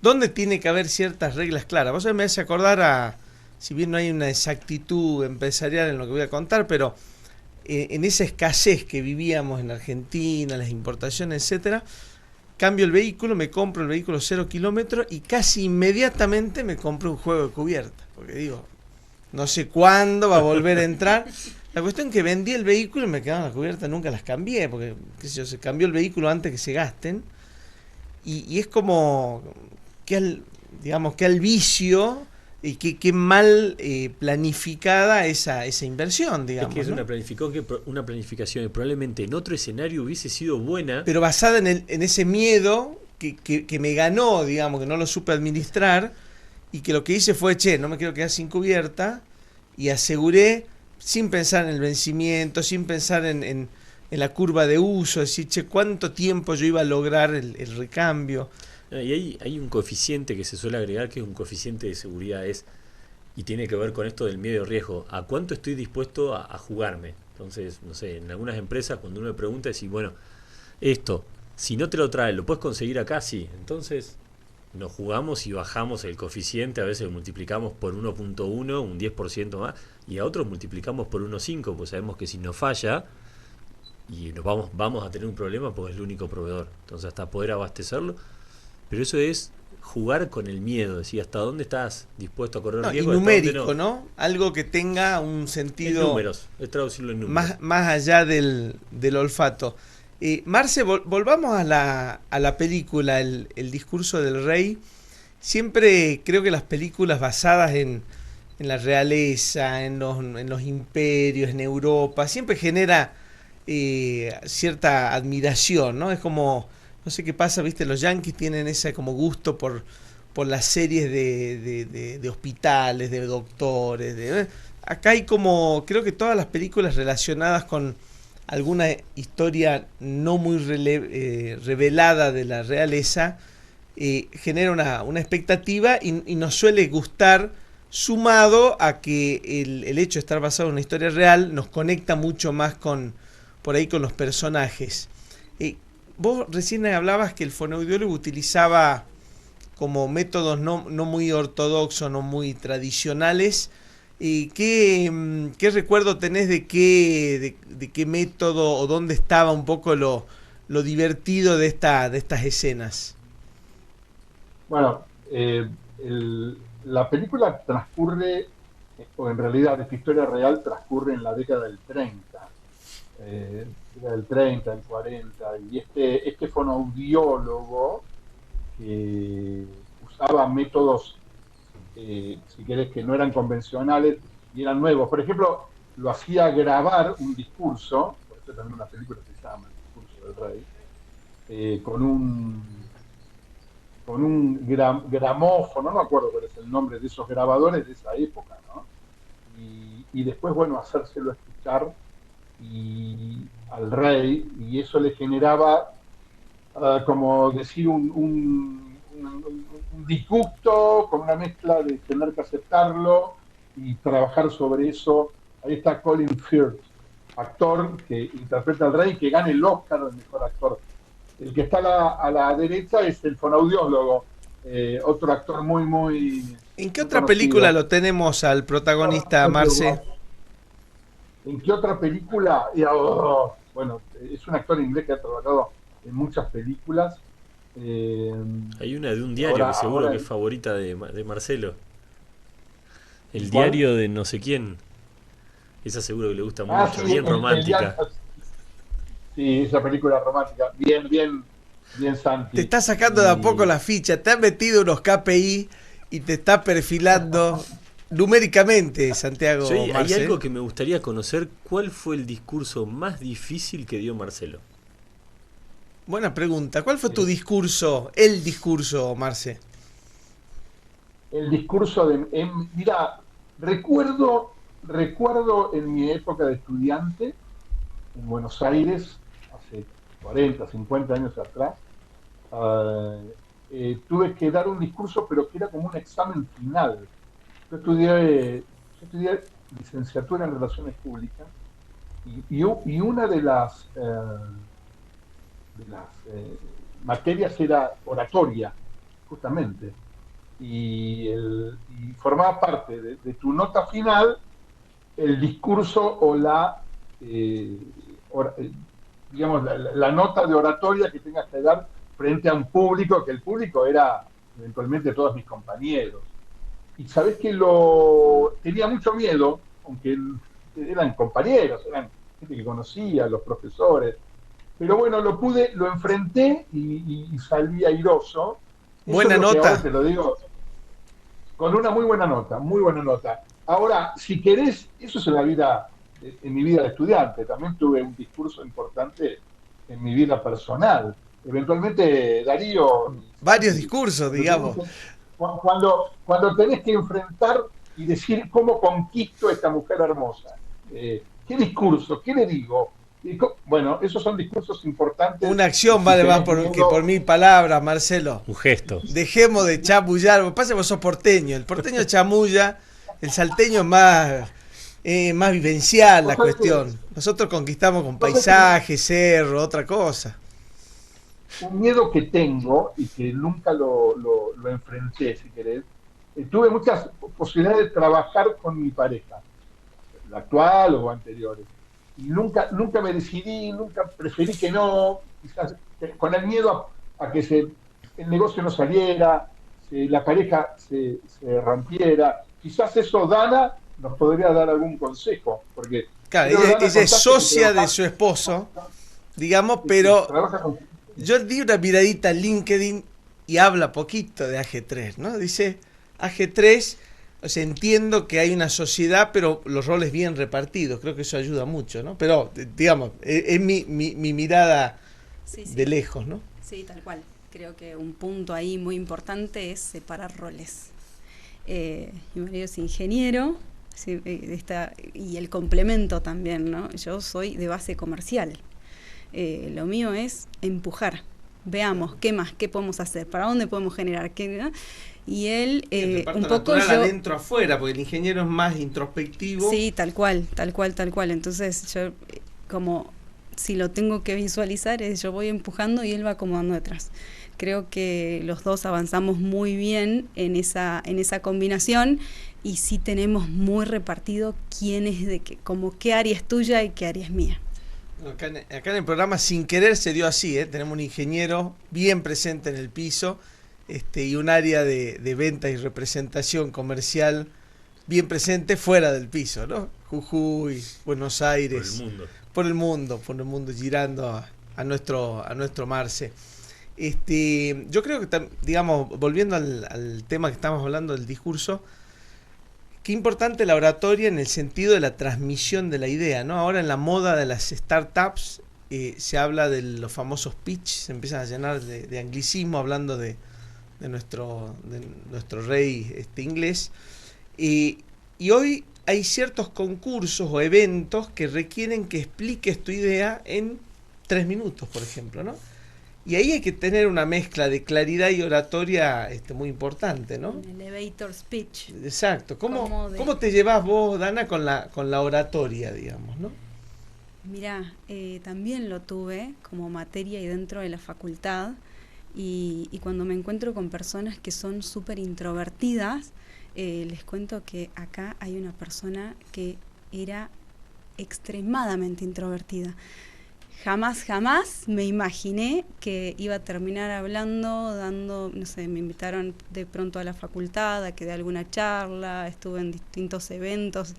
donde tiene que haber ciertas reglas claras. Vos me hace acordar si bien no hay una exactitud empresarial en lo que voy a contar, pero en esa escasez que vivíamos en Argentina, las importaciones, etcétera, cambio el vehículo, me compro el vehículo 0 kilómetros y casi inmediatamente me compro un juego de cubierta, porque digo, no sé cuándo va a volver a entrar. La cuestión es que vendí el vehículo y me quedaron las cubiertas, nunca las cambié, porque qué sé yo, se cambió el vehículo antes que se gasten. Y es como que al vicio y qué mal planificada esa inversión, Es digamos. que es ¿no? una planificación que probablemente en otro escenario hubiese sido buena. Pero basada en ese miedo que me ganó, digamos, que no lo supe administrar, y que lo que hice fue, che, no me quiero quedar sin cubierta, y aseguré, sin pensar en el vencimiento, sin pensar en la curva de uso, decir, che, cuánto tiempo yo iba a lograr el recambio. Y hay un coeficiente que se suele agregar, que es un coeficiente de seguridad, y tiene que ver con esto del miedo y riesgo. ¿A cuánto estoy dispuesto a jugarme? Entonces, no sé, en algunas empresas cuando uno me pregunta, decir, bueno, esto, si no te lo trae, ¿lo puedes conseguir acá? Sí. Entonces nos jugamos y bajamos el coeficiente, a veces lo multiplicamos por 1.1, un 10% más, y a otros multiplicamos por 1.5, pues sabemos que si nos falla, y nos vamos a tener un problema porque es el único proveedor. Entonces hasta poder abastecerlo. Pero eso es jugar con el miedo, decir, hasta dónde estás dispuesto a correr No, y riesgo. numérico, ¿no? Algo que tenga un En sentido números, es traducirlo en números. más allá del olfato. Marce, volvamos a la película, el discurso del rey. Siempre creo que las películas basadas en la realeza, en los imperios, en Europa, siempre genera cierta admiración, ¿no? Es como, no sé qué pasa, viste, los yanquis tienen ese como gusto por las series de hospitales, de doctores. Acá hay como, creo que todas las películas relacionadas con alguna historia no muy revelada de la realeza, genera una expectativa y nos suele gustar, sumado a que el hecho de estar basado en una historia real nos conecta mucho más por ahí con los personajes. Vos recién hablabas que el fonoaudiólogo utilizaba como métodos no muy ortodoxos, no muy tradicionales. ¿Qué recuerdo tenés de qué método o dónde estaba un poco lo divertido de estas escenas? Bueno, la película transcurre, o en realidad esta historia real transcurre en la década del 30, del 30, del 40, y este fonoaudiólogo que usaba métodos, si querés, que no eran convencionales y eran nuevos. Por ejemplo, lo hacía grabar un discurso, por eso también una película se llama El discurso del rey, con un gramófono, no me acuerdo cuál es el nombre de esos grabadores de esa época, ¿no? Y después, bueno, hacérselo escuchar al rey, y eso le generaba, como decir, un disgusto, con una mezcla de tener que aceptarlo y trabajar sobre eso. Ahí está Colin Firth, actor que interpreta al rey, que gana el Oscar del mejor actor. El que está a la derecha es el fonoaudiólogo, otro actor muy ¿En qué otra película lo tenemos al protagonista, Marce? ¿En qué otra película? Bueno, es un actor inglés que ha trabajado en muchas películas. Hay una de un diario que seguro que es favorita de Marcelo. El diario de no sé quién. Esa seguro que le gusta mucho, sí, bien romántica. Sí, esa película romántica, bien Santi. Te está sacando de a poco la ficha, te has metido unos KPI y te está perfilando numéricamente, Santiago. Hay Marce. algo que me gustaría conocer, ¿cuál fue el discurso más difícil que dio Marcelo? Buena pregunta. ¿Cuál fue tu discurso, el discurso, Marce? El discurso mira, recuerdo en mi época de estudiante en Buenos Aires, hace 40, 50 años atrás, tuve que dar un discurso, pero que era como un examen final. Yo estudié licenciatura en Relaciones Públicas, y una de las materias era oratoria, justamente, y formaba parte de tu nota final el discurso o digamos, la nota de oratoria que tengas que dar frente a un público, que el público era eventualmente todos mis compañeros. Y sabés que tenía mucho miedo, aunque eran compañeros, eran gente que conocía, los profesores. Pero bueno, lo enfrenté y salí airoso. Buena nota. Te lo digo. Con una muy buena nota, muy buena nota. Ahora, si querés, eso es en la vida, en mi vida de estudiante. También tuve un discurso importante en mi vida personal. Eventualmente, Darío, Varios discursos, digamos. cuando tenés que enfrentar y decir cómo conquisto a esta mujer hermosa, ¿qué discurso? ¿Qué le digo? Bueno, esos son discursos importantes. Una acción Si vale más tenés que miedo, por 1000 palabras, Marcelo. Un gesto. Dejemos de chamullar. Lo que pasa es que vos sos porteño. El porteño chamulla, el salteño es más vivencial la Vos sabés cuestión. Nosotros conquistamos con vos sabés paisaje, cerro, otra cosa. un miedo que tengo y que nunca lo enfrenté, si querés. Tuve muchas posibilidades de trabajar con mi pareja, la actual o anteriores. Y nunca me decidí, nunca preferí que no, quizás con el miedo a que el negocio no saliera, la pareja se rompiera. Quizás eso Dana nos podría dar algún consejo, porque Claro, creo, Dana, ella es contaste que socia de su esposo, digamos, pero trabaja con... yo di una miradita en LinkedIn y habla poquito de AG3, ¿no? Dice AG3, o sea, entiendo que hay una sociedad, pero los roles bien repartidos, creo que eso ayuda mucho, ¿no? Pero, digamos, es mi mirada Sí, sí. de lejos, ¿no? Sí, tal cual. Creo que un punto ahí muy importante es separar roles. Mi marido es ingeniero, sí, y el complemento también, ¿no? Yo soy de base comercial. Lo mío es empujar. Veamos qué más, qué podemos hacer, para dónde podemos generar, qué, ¿no? Y él, El reparto un poco natural yo... adentro afuera, porque el ingeniero es más introspectivo. Sí, tal cual, tal cual, tal cual. Entonces yo, como si lo tengo que visualizar, es yo voy empujando y él va acomodando detrás. Creo que los dos avanzamos muy bien en esa combinación y sí tenemos muy repartido quién es de qué, como qué área es tuya y qué área es mía. Acá en el programa sin querer se dio así, ¿eh? Tenemos un ingeniero bien presente en el piso, y un área de venta y representación comercial bien presente fuera del piso, ¿no? Jujuy, Buenos Aires, por el mundo, girando a nuestro Marce. Yo creo que, digamos, volviendo al tema que estamos hablando del discurso, qué importante la oratoria en el sentido de la transmisión de la idea, ¿no? Ahora en la moda de las startups se habla de los famosos pitch, se empiezan a llenar de anglicismo hablando de nuestro rey inglés. Y hoy hay ciertos concursos o eventos que requieren que expliques tu idea en 3 minutos, por ejemplo, ¿no? Y ahí hay que tener una mezcla de claridad y oratoria muy importante, ¿no? Un elevator speech. Exacto. ¿Cómo te llevas vos, Dana, con la oratoria, digamos, ¿no? Mirá, también lo tuve como materia y dentro de la facultad. Y cuando me encuentro con personas que son súper introvertidas, les cuento que acá hay una persona que era extremadamente introvertida. Jamás me imaginé que iba a terminar hablando, no sé, me invitaron de pronto a la facultad a que dé alguna charla, estuve en distintos eventos.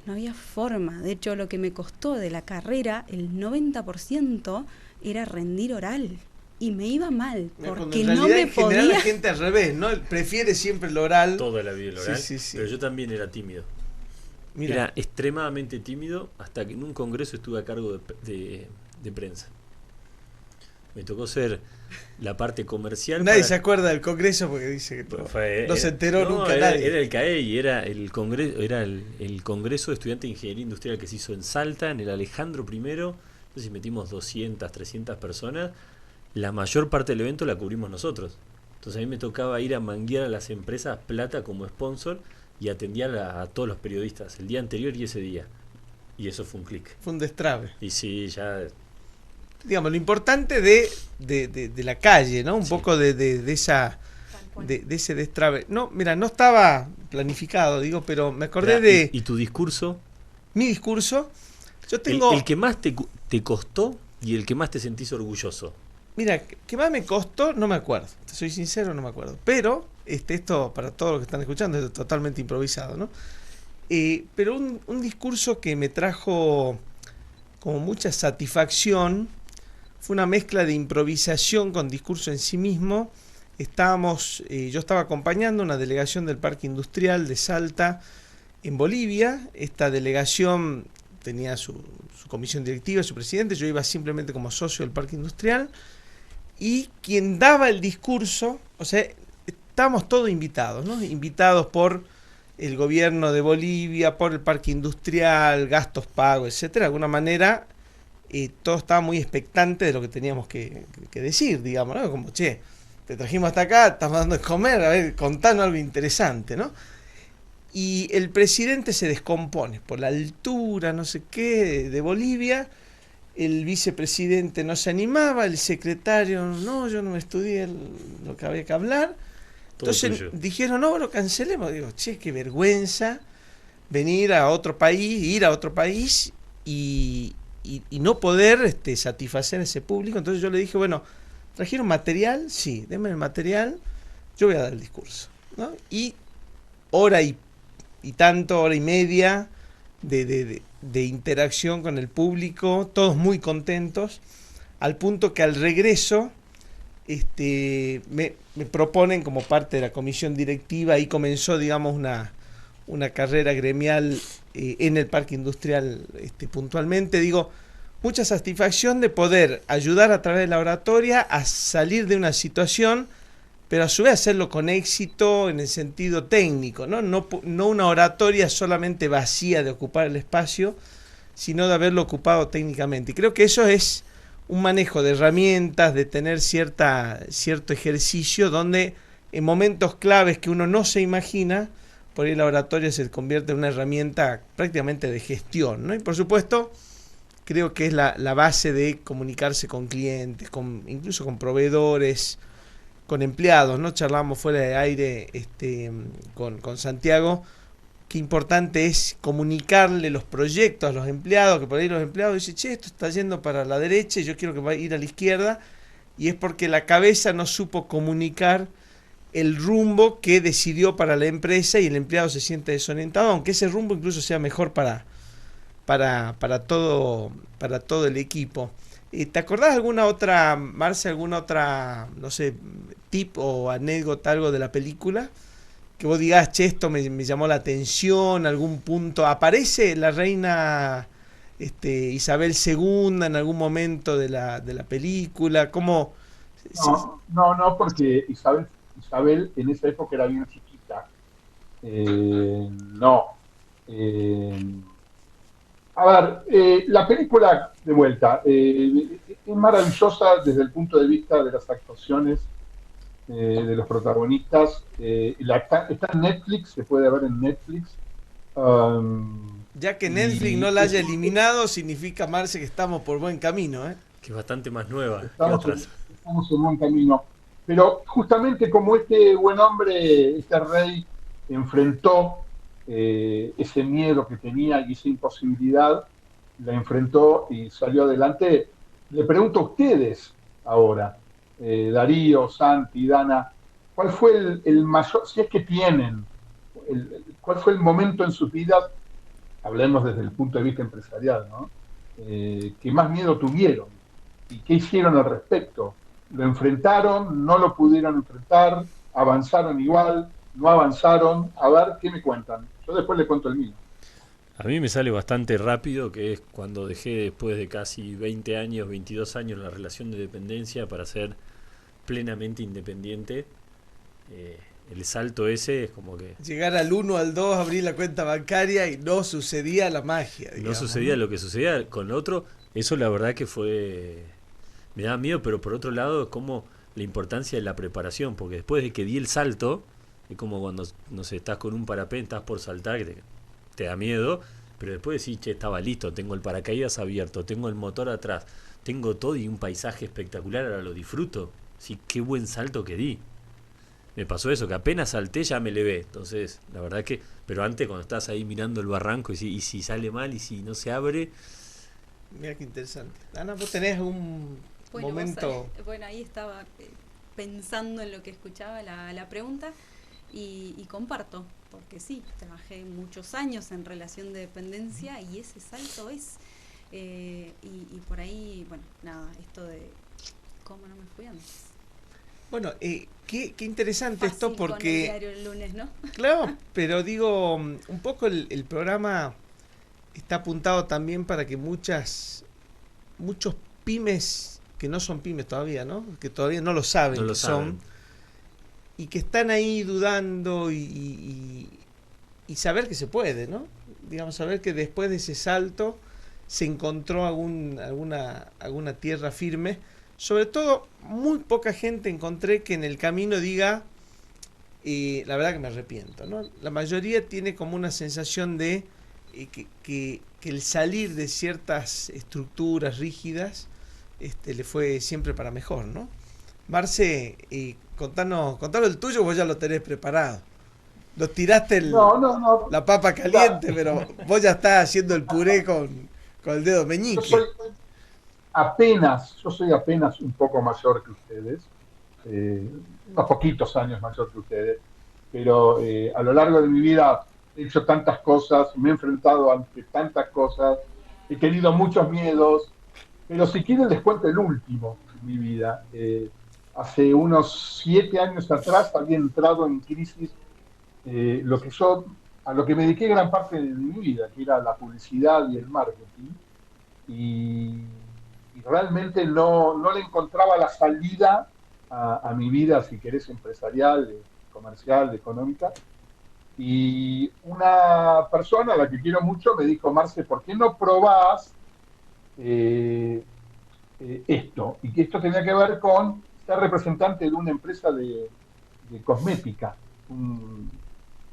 No había forma. De hecho, lo que me costó de la carrera, el 90% era rendir oral. Y me iba mal, porque no me podía... la gente al revés, ¿no? Prefiere siempre el oral. Toda la vida el oral. Sí. Pero yo también era tímido. Mira. Era extremadamente tímido hasta que en un congreso estuve a cargo de prensa. Me tocó ser la parte comercial. Nadie se acuerda del congreso porque dice que no se enteró nunca nadie. Era el CAEI, era el Congreso de Estudiantes de Ingeniería Industrial que se hizo en Salta, en el Alejandro I. Entonces metimos 200, 300 personas. La mayor parte del evento la cubrimos nosotros. Entonces a mí me tocaba ir a manguear a las empresas plata como sponsor y atendía a todos los periodistas el día anterior y ese día. Y eso fue un clic. Fue un destrabe. Y sí, ya... Digamos, lo importante de la calle, ¿no? Un poco de ese destrabe. No, mira, no estaba planificado, pero me acordé ¿Y tu discurso? Mi discurso, yo tengo... El que más te costó y el que más te sentís orgulloso. Mira, que más me costó, no me acuerdo. Te soy sincero, no me acuerdo. Pero, esto para todos los que están escuchando, es totalmente improvisado, ¿no? Pero un discurso que me trajo como mucha satisfacción fue una mezcla de improvisación con discurso en sí mismo, yo estaba acompañando una delegación del Parque Industrial de Salta en Bolivia. Esta delegación tenía su comisión directiva, su presidente, yo iba simplemente como socio del Parque Industrial, y quien daba el discurso, o sea, estábamos todos invitados, ¿no? Invitados por el gobierno de Bolivia, por el Parque Industrial, gastos pagos, etcétera. De alguna manera, todo estaba muy expectante de lo que teníamos que decir, digamos, ¿no? Como, che, te trajimos hasta acá, estamos dando de comer, a ver, contanos algo interesante, ¿no? Y el presidente se descompone por la altura, no sé qué, de Bolivia. El vicepresidente no se animaba, el secretario, no, yo no estudié lo que había que hablar. Entonces dijeron, no, lo cancelemos. Digo, che, qué vergüenza venir a otro país, ir a otro país y no poder satisfacer a ese público. Entonces yo le dije, bueno, ¿trajeron material? Sí, denme el material, yo voy a dar el discurso, ¿no? Y hora y media de interacción con el público, todos muy contentos, al punto que al regreso me proponen como parte de la comisión directiva, y comenzó, digamos, una carrera gremial en el Parque Industrial puntualmente. Digo, mucha satisfacción de poder ayudar a través de la oratoria a salir de una situación, pero a su vez hacerlo con éxito en el sentido técnico, ¿no? No una oratoria solamente vacía de ocupar el espacio, sino de haberlo ocupado técnicamente. Y creo que eso es un manejo de herramientas, de tener cierto ejercicio, donde en momentos claves que uno no se imagina, por ahí la oratoria se convierte en una herramienta prácticamente de gestión, ¿no? Y por supuesto, creo que es la base de comunicarse con clientes, incluso con proveedores, con empleados, ¿no? Charlamos fuera de aire con Santiago, qué importante es comunicarle los proyectos a los empleados, que por ahí los empleados dicen, che, esto está yendo para la derecha y yo quiero que vaya a ir a la izquierda, y es porque la cabeza no supo comunicar el rumbo que decidió para la empresa y el empleado se siente desorientado, aunque ese rumbo incluso sea mejor para todo el equipo. ¿Te acordás alguna otra, Marce, alguna otra, no sé, tip o anécdota, algo de la película? Que vos digas, che, esto me llamó la atención, algún punto. ¿Aparece la reina Isabel II en algún momento de la película? ¿Cómo? No, porque Isabel en esa época era bien chiquita. No. A ver, la película, de vuelta, es maravillosa desde el punto de vista de las actuaciones de los protagonistas. Está en Netflix, se puede ver en Netflix. Ya que Netflix no la haya eliminado, significa, Marce, que estamos por buen camino, ¿eh? Que es bastante más nueva que Estamos otras. en buen camino. Pero justamente como este buen hombre, este rey, enfrentó ese miedo que tenía y esa imposibilidad, la enfrentó y salió adelante. Le pregunto a ustedes ahora, Darío, Santi, Dana, ¿cuál fue el mayor, si es que tienen, cuál fue el momento en sus vidas, hablemos desde el punto de vista empresarial, ¿no? Que más miedo tuvieron y qué hicieron al respecto? ¿Lo enfrentaron? ¿No lo pudieron enfrentar? ¿Avanzaron igual? ¿No avanzaron? A ver, ¿qué me cuentan? Yo después les cuento el mío. A mí me sale bastante rápido, que es cuando dejé, después de casi 20 años, 22 años, la relación de dependencia para ser plenamente independiente. El salto ese es como que... Llegar al 1, al 2, abrir la cuenta bancaria y no sucedía la magia, digamos, no sucedía lo que sucedía con lo otro. Eso la verdad que fue... Me daba miedo, pero por otro lado es como la importancia de la preparación, porque después de que di el salto, es como cuando, no sé, estás con un parapente, estás por saltar, que te da miedo, pero después decís, che, estaba listo, tengo el paracaídas abierto, tengo el motor atrás, tengo todo y un paisaje espectacular, ahora lo disfruto. Sí, qué buen salto que di. Me pasó eso, que apenas salté ya me levé. Entonces, la verdad que... Pero antes, cuando estás ahí mirando el barranco y si sale mal y si no se abre... Mira qué interesante. Ana, ¿vos tenés un momento? Bueno, ahí estaba pensando en lo que escuchaba la pregunta y comparto, porque sí, trabajé muchos años en relación de dependencia y ese salto es... y por ahí, bueno, nada, esto de... ¿Cómo no me fui antes? Bueno, qué interesante esto Fácil con el porque, diario el lunes, ¿no? claro, pero digo, un poco el programa está apuntado también para que muchos pymes que no son pymes todavía, ¿no? Que todavía no lo saben No lo que son, saben. y que están ahí dudando y saber que se puede, ¿no? Digamos, saber que después de ese salto se encontró alguna tierra firme. Sobre todo, muy poca gente encontré que en el camino diga, la verdad que me arrepiento, ¿no? La mayoría tiene como una sensación de que el salir de ciertas estructuras rígidas le fue siempre para mejor, ¿no? Marce, contanos el tuyo, vos ya lo tenés preparado. Nos tiraste No. la papa Mira, caliente, pero vos ya estás haciendo el puré con el dedo yo meñique. soy apenas un poco mayor que ustedes, unos poquitos años mayor que ustedes, pero a lo largo de mi vida he hecho tantas cosas, me he enfrentado ante tantas cosas, he tenido muchos miedos, pero si quieren les cuento el último de mi vida. Hace unos 7 años atrás había entrado en crisis a lo que me dediqué gran parte de mi vida, que era la publicidad y el marketing, y, y realmente no le encontraba la salida a mi vida, si querés, empresarial, comercial, económica. Y una persona a la que quiero mucho me dijo, Marce, ¿por qué no probás esto? Y que esto tenía que ver con ser representante de una empresa de cosmética, un,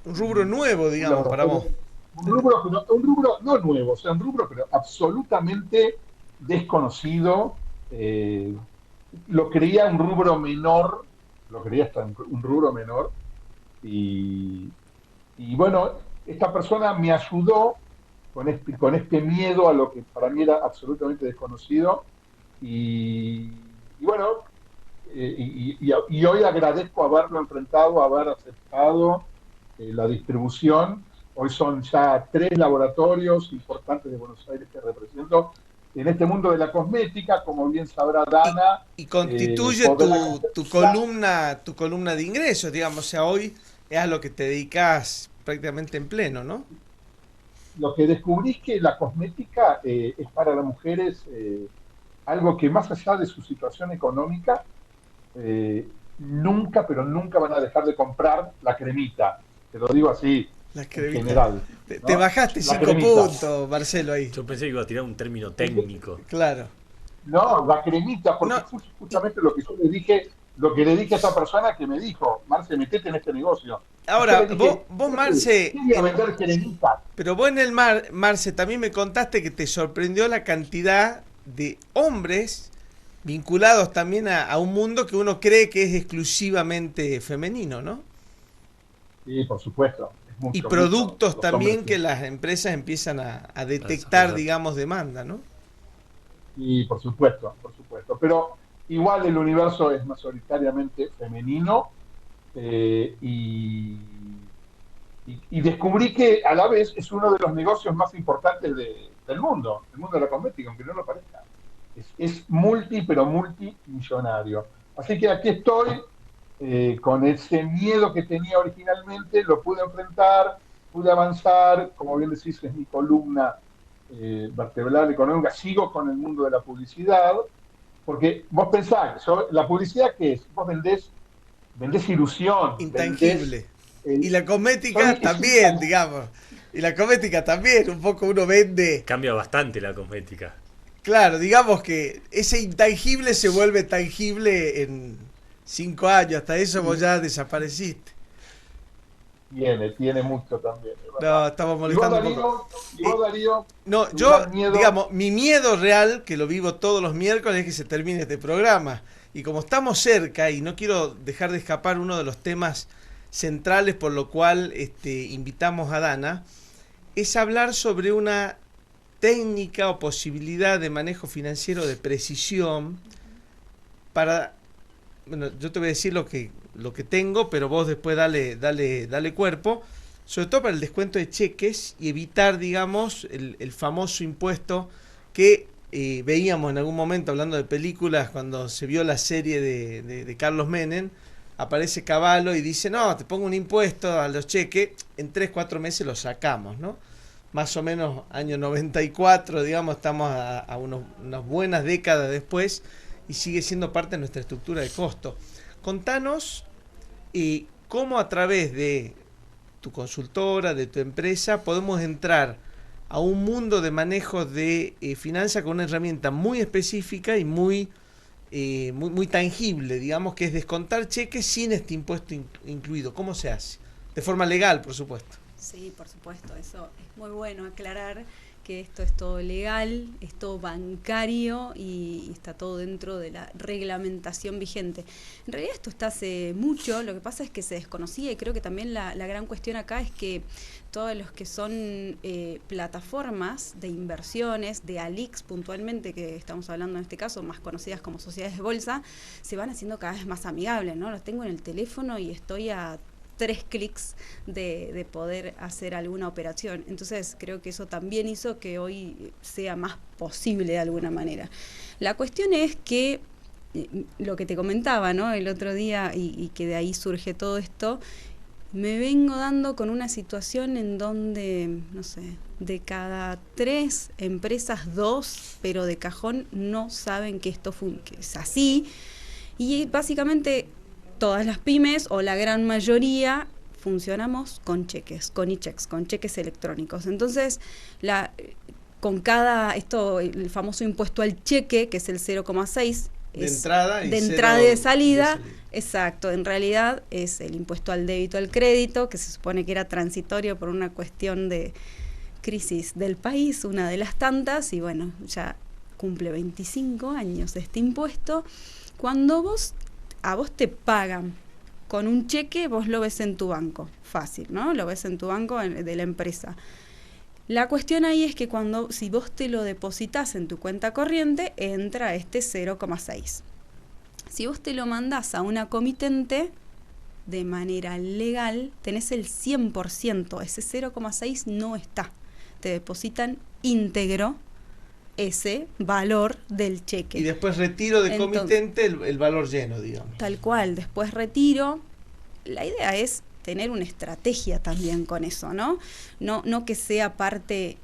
Un rubro nuevo, un digamos, para vos. laboratorio, un rubro no nuevo, o sea, un rubro pero absolutamente desconocido. Lo creía un rubro menor, lo creía hasta un rubro menor, y, y bueno, esta persona me ayudó con este miedo a lo que para mí era absolutamente desconocido, y, y bueno, y hoy agradezco haberlo enfrentado, haber aceptado la distribución. Hoy son ya 3 laboratorios importantes de Buenos Aires que represento en este mundo de la cosmética, como bien sabrá Y, Dana. y constituye Podrá tu columna de ingresos, digamos. O sea, hoy es a lo que te dedicas prácticamente en pleno, ¿no? Lo que descubrí es que la cosmética es para las mujeres algo que más allá de su situación económica, eh, nunca, pero nunca van a dejar de comprar la cremita. Te lo digo así, La en cremita. general. Te ¿no? bajaste La 5 cremita. puntos, Marcelo, ahí. Yo pensé que iba a tirar un término técnico. Claro. No, la cremita, porque No, fue justamente lo que yo le dije, lo que le dije a esa persona que me dijo, Marce, metete en este negocio. Y yo ahora, le dije, vos Marce, ¿qué voy a vender cremita? pero vos en el Marce, también me contaste que te sorprendió la cantidad de hombres vinculados también a un mundo que uno cree que es exclusivamente femenino, ¿no? Sí, por supuesto. Es Y mucho, productos los también hombres, que sí. las empresas empiezan a detectar, desarrollar. digamos, demanda, ¿no? Y por supuesto, por supuesto. Pero igual el universo es mayoritariamente femenino, eh, y, y descubrí que a la vez es uno de los negocios más importantes del mundo, el mundo de la cosmética, aunque no lo parezca. Es multi, pero multimillonario. Así que aquí estoy, con ese miedo que tenía originalmente, lo pude enfrentar, pude avanzar, como bien decís, es mi columna vertebral económica, sigo con el mundo de la publicidad, porque vos pensás, la publicidad, ¿qué es? Vos vendés ilusión, vendés... Intangible. Y eh, la cosmética también, digamos. Y la cosmética también, un poco uno vende. Cambia bastante la cosmética. Claro, digamos que ese intangible se vuelve tangible en 5 años, hasta eso vos ya desapareciste. tiene mucho también, es No, verdad. estamos Y vos, molestando un poco. Darío, No, tu yo, gran miedo... digamos, mi miedo real, que lo vivo todos los miércoles, es que se termine este programa. Y como estamos cerca, y no quiero dejar de escapar uno de los temas centrales por lo cual invitamos a Dana, es hablar sobre una técnica o posibilidad de manejo financiero de precisión para, bueno, yo te voy a decir lo que tengo, pero vos después dale cuerpo, sobre todo para el descuento de cheques y evitar, digamos, el famoso impuesto que veíamos en algún momento, hablando de películas, cuando se vio la serie de Carlos Menem, aparece Cavallo y dice, no, te pongo un impuesto a los cheques, en 3-4 meses los sacamos, ¿no? Más o menos año 94, digamos, estamos a unas buenas décadas después y sigue siendo parte de nuestra estructura de costo. Contanos cómo a través de tu consultora, de tu empresa, podemos entrar a un mundo de manejo de finanzas con una herramienta muy específica y muy tangible, digamos, que es descontar cheques sin este impuesto incluido. ¿Cómo se hace? De forma legal, por supuesto. Sí, por supuesto, eso es muy bueno aclarar que esto es todo legal, es todo bancario y está todo dentro de la reglamentación vigente. En realidad esto está hace mucho, lo que pasa es que se desconocía y creo que también la gran cuestión acá es que todos los que son plataformas de inversiones, de ALIX puntualmente, que estamos hablando en este caso, más conocidas como sociedades de bolsa, se van haciendo cada vez más amigables, ¿no? Los tengo en el teléfono y estoy a 3 clics de poder hacer alguna operación. Entonces creo que eso también hizo que hoy sea más posible de alguna manera. La cuestión es que lo que te comentaba, ¿no?, el otro día y que de ahí surge todo esto, me vengo dando con una situación en donde, no sé, de cada 3 empresas, 2, pero de cajón, no saben que esto que es así. Y básicamente todas las pymes o la gran mayoría funcionamos con cheques, con e-checks, con cheques electrónicos. Entonces, con el famoso impuesto al cheque, que es el 0,6, de entrada y de salida, exacto, en realidad es el impuesto al débito, al crédito, que se supone que era transitorio por una cuestión de crisis del país, una de las tantas, y bueno, ya cumple 25 años este impuesto. Cuando a vos te pagan con un cheque, vos lo ves en tu banco, fácil, ¿no? Lo ves en tu banco de la empresa. La cuestión ahí es que si vos te lo depositas en tu cuenta corriente, entra este 0,6. Si vos te lo mandás a una comitente, de manera legal, tenés el 100%, ese 0,6 no está. Te depositan íntegro ese valor del cheque. Y después retiro de comitente el valor lleno, digamos. Tal cual, después retiro. La idea es tener una estrategia también con eso, ¿no? No que sea parte,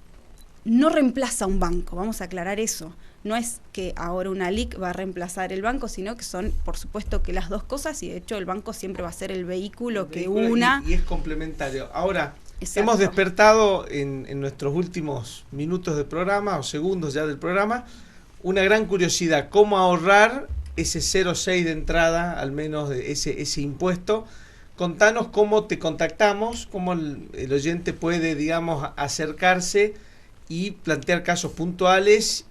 no reemplaza un banco, vamos a aclarar eso. No es que ahora una LIC va a reemplazar el banco, sino que son, por supuesto, que las dos cosas, y de hecho el banco siempre va a ser el vehículo que una. Y es complementario. Ahora, exacto, hemos despertado en nuestros últimos minutos de programa, o segundos ya del programa, una gran curiosidad, cómo ahorrar ese 0,6 de entrada, al menos de ese impuesto. Contanos cómo te contactamos, cómo el oyente puede, digamos, acercarse y plantear casos puntuales,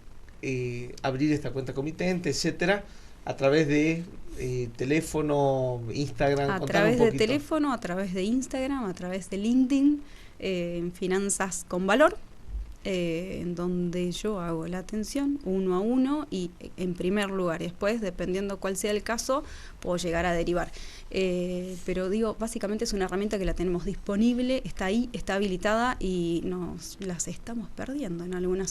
abrir esta cuenta comitente, etcétera, a través de teléfono, Instagram. A través de teléfono, a través de Instagram, a través de LinkedIn, en Finanzas con Valor, en donde yo hago la atención 1 a 1 y en primer lugar, y después, dependiendo cuál sea el caso, puedo llegar a derivar. Pero digo, básicamente es una herramienta que la tenemos disponible, está ahí, está habilitada y nos las estamos perdiendo en algunas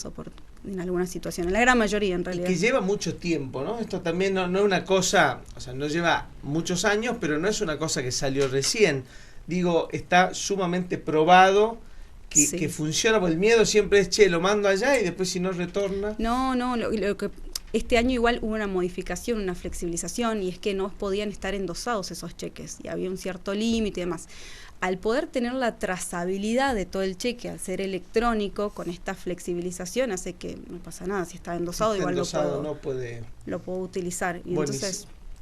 situaciones, la gran mayoría en realidad. Y que lleva mucho tiempo, ¿no? Esto también no es una cosa, o sea, no lleva muchos años, pero no es una cosa que salió recién. Digo, está sumamente probado que funciona, porque el miedo siempre es, lo mando allá y después si no retorna. No, lo que este año igual hubo una modificación, una flexibilización, y es que no podían estar endosados esos cheques, y había un cierto límite y demás. Al poder tener la trazabilidad de todo el cheque, al ser electrónico, con esta flexibilización, hace que no pasa nada, si está endosado, si está igual endosado, lo puedo utilizar. Y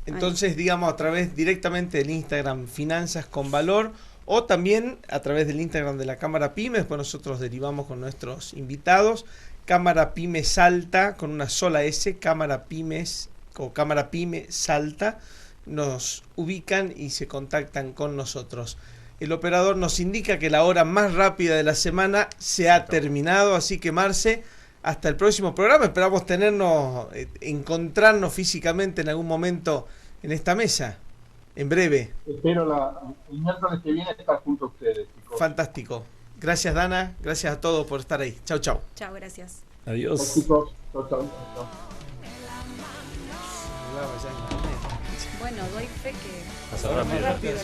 entonces, digamos, a través directamente del Instagram Finanzas con Valor, o también a través del Instagram de la Cámara Pyme. Después nosotros derivamos con nuestros invitados. Cámara Pyme Salta, con una sola S, Cámara Pymes o Cámara Pyme Salta, nos ubican y se contactan con nosotros. El operador nos indica que la hora más rápida de la semana se ha terminado, así que Marce, hasta el próximo programa. Esperamos encontrarnos físicamente en algún momento en esta mesa. En breve. Espero el miércoles que viene estar junto a ustedes, chicos. Fantástico. Gracias, Dana. Gracias a todos por estar ahí. Chau, chau. Chao, gracias. Adiós. Chicos, chau, chau, chau. Bueno, doy fe que Pasa rápido. rápido.